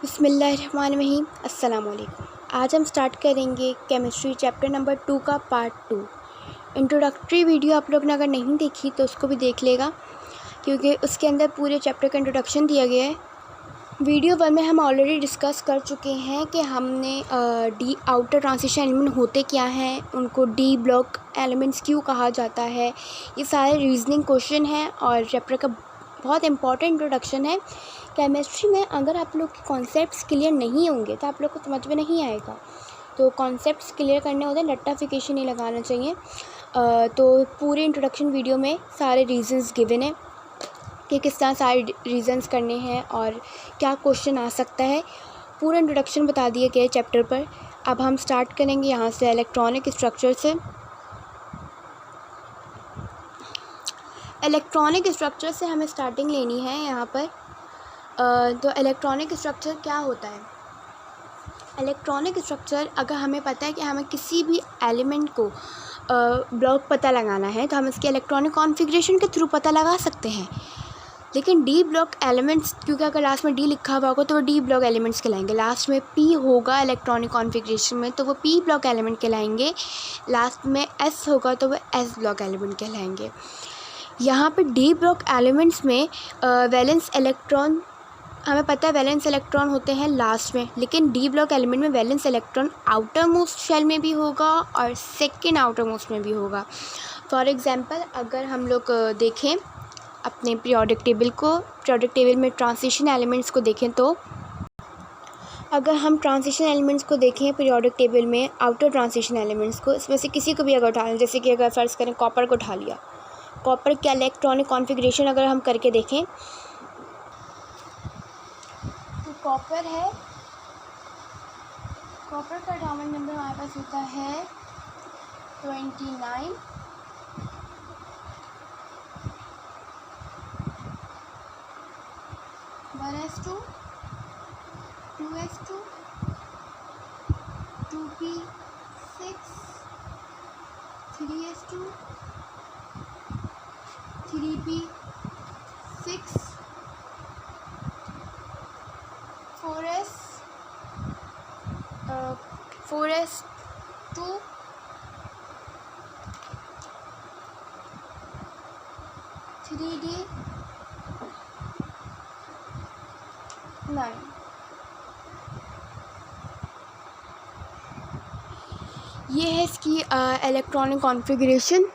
बिस्मिल्लाहिर्रहमानिर्रहीम। अस्सलाम वालेकुम। आज हम स्टार्ट करेंगे केमिस्ट्री चैप्टर नंबर 2 का पार्ट 2। इंट्रोडक्टरी वीडियो आप लोग ने अगर नहीं देखी तो उसको भी देख लेगा, क्योंकि उसके अंदर पूरे चैप्टर का इंट्रोडक्शन दिया गया है। वीडियो 1 में हम ऑलरेडी डिस्कस कर चुके हैं कि हमने डी आउटर ट्रांजिशन एलिमेंट होते क्या हैं, उनको डी ब्लॉक एलिमेंट्स क्यों कहा जाता है, ये सारे रीजनिंग क्वेश्चन हैं और चैप्टर का बहुत इंपॉर्टेंट इंट्रोडक्शन है। केमिस्ट्री में अगर आप लोग के कॉन्सेप्ट्स क्लियर नहीं होंगे तो आप लोग को समझ में नहीं आएगा। तो कॉन्सेप्ट्स क्लियर करने होते हैं, रट्टाफिकेशन नहीं लगाना चाहिए। तो पूरे इंट्रोडक्शन वीडियो में सारे रीजंस गिवन है कि किस तरह सारे रीजंस करने हैं और क्या क्वेश्चन आ सकता है। पूरा इंट्रोडक्शन बता दिया गया है चैप्टर पर। अब हम स्टार्ट करेंगे यहाँ से इलेक्ट्रॉनिक स्ट्रक्चर से। इलेक्ट्रॉनिक स्ट्रक्चर से हमें स्टार्टिंग लेनी है यहाँ पर। तो इलेक्ट्रॉनिक स्ट्रक्चर क्या होता है? इलेक्ट्रॉनिक स्ट्रक्चर, अगर हमें पता है कि हमें किसी भी एलिमेंट को ब्लॉक पता लगाना है तो हम इसके इलेक्ट्रॉनिक कॉन्फ़िगरेशन के थ्रू पता लगा सकते हैं। लेकिन डी ब्लॉक एलिमेंट्स, क्योंकि अगर लास्ट में डी लिखा हुआ होगा तो वो डी ब्लॉक एलिमेंट्स कहलाएंगे। लास्ट में पी होगा इलेक्ट्रॉनिक कॉन्फ़िगरेशन में तो वो पी ब्लॉक एलिमेंट कहलाएंगे। लास्ट में एस होगा तो वो एस ब्लॉक एलिमेंट कहलाएंगे। यहाँ पे डी ब्लॉक एलिमेंट्स में वैलेंस इलेक्ट्रॉन, हमें पता है वैलेंस इलेक्ट्रॉन होते हैं लास्ट में, लेकिन डी ब्लॉक एलिमेंट में valence electron outer most shell में भी होगा और सेकेंड आउटर मोस्ट में भी होगा। फॉर एग्जांपल अगर हम लोग देखें अपने पीरियोडिक टेबल को, पीरियोडिक टेबल में ट्रांजिशन एलिमेंट्स को देखें तो अगर हम ट्रांजिशन एलिमेंट्स को देखें पीरियोडिक टेबल में, आउटर ट्रांजिशन एलिमेंट्स को, इसमें से किसी को भी अगर उठा लें, जैसे कि अगर फ़र्ज़ करें कॉपर को उठा लिया, कॉपर का इलेक्ट्रॉनिक कॉन्फ़िगरेशन अगर हम करके देखें तो कॉपर है, कॉपर का एटॉमिक नंबर हमारे पास होता है 29। One s two, 2s2, 2p6, 3s2, 3p6, 4s2, 3d9। ये है इसकी इलेक्ट्रॉनिक कॉन्फ़िगरेशन।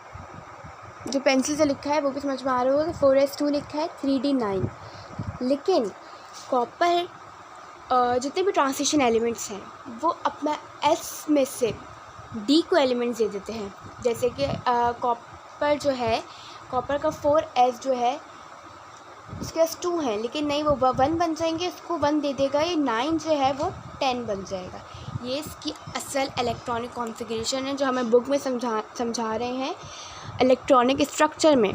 जो पेंसिल से लिखा है वो भी समझ में आ रहा होगा कि 4s2 लिखा है, 3d9। लेकिन कॉपर जितने भी ट्रांजिशन एलिमेंट्स हैं वो अपना एस में से डी को एलिमेंट्स दे देते हैं। जैसे कि कॉपर जो है, कॉपर का 4s जो है उसके पास 2 है, लेकिन नहीं वो 1 बन जाएंगे, इसको 1 दे देगा। ये 9 जो है वो 10 बन जाएगा। ये इसकी असल इलेक्ट्रॉनिक कॉन्फ़िगरेशन है जो हमें बुक में समझा रहे हैं इलेक्ट्रॉनिक स्ट्रक्चर में।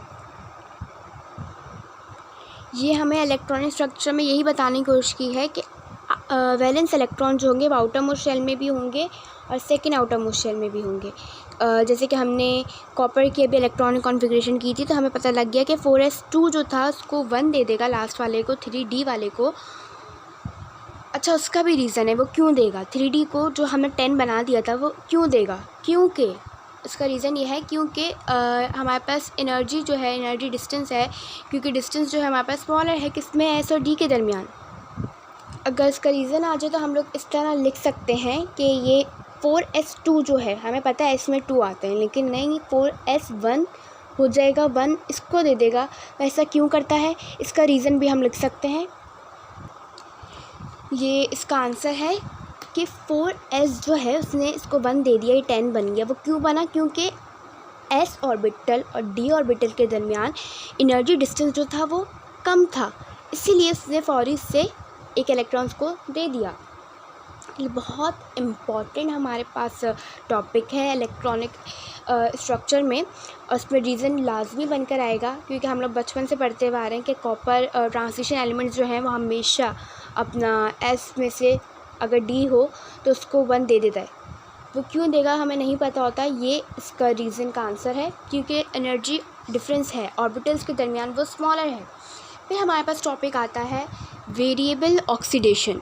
ये हमें इलेक्ट्रॉनिक स्ट्रक्चर में यही बताने की कोशिश की है कि वैलेंस इलेक्ट्रॉन जो होंगे वो आउटर मोस्ट शेल में भी होंगे और सेकेंड आउटर मोस्ट शेल में भी होंगे। जैसे कि हमने कॉपर की अभी इलेक्ट्रॉनिक कॉन्फ़िगरेशन की थी तो हमें पता लग गया कि 4s2 जो था उसको 1 दे देगा लास्ट वाले को, 3d वाले को। अच्छा, उसका भी रीज़न है, वो क्यों देगा 3d को जो हमें 10 बना दिया था वो क्यों देगा? क्योंकि उसका रीज़न ये है क्योंकि हमारे पास एनर्जी जो है, एनर्जी डिस्टेंस है, क्योंकि डिस्टेंस जो है हमारे पास स्मॉलर है किसमें, एस और डी के दरमियान। अगर इसका रीज़न आ जाए तो हम लोग इस तरह लिख सकते हैं कि ये 4s2 जो है, हमें पता है इसमें 2 आते हैं, लेकिन नहीं 4s1 हो जाएगा, 1 इसको दे देगा। ऐसा क्यों करता है, इसका रीज़न भी हम लिख सकते हैं। ये इसका आंसर है कि 4s जो है उसने इसको 1 दे दिया, ये 10 बन गया। वो क्यों बना? क्योंकि s ऑर्बिटल और d ऑर्बिटल के दरमियान एनर्जी डिस्टेंस जो था वो कम था, इसीलिए उसने फौरी से एक इलेक्ट्रॉन्स को दे दिया। ये बहुत इम्पॉर्टेंट हमारे पास टॉपिक है इलेक्ट्रॉनिक स्ट्रक्चर में, और उसमें रीज़न लाजमी बनकर आएगा, क्योंकि हम लोग बचपन से पढ़ते हुए आ रहे हैं कि कॉपर ट्रांजिशन एलिमेंट्स जो हैं वो हमेशा अपना एस में से अगर डी हो तो उसको 1 दे देता है। वो क्यों देगा हमें नहीं पता होता, ये इसका रीज़न का आंसर है, क्योंकि एनर्जी डिफरेंस है ऑर्बिटल्स के दरमियान, वो स्मॉलर है। फिर हमारे पास टॉपिक आता है वेरिएबल ऑक्सीडेशन।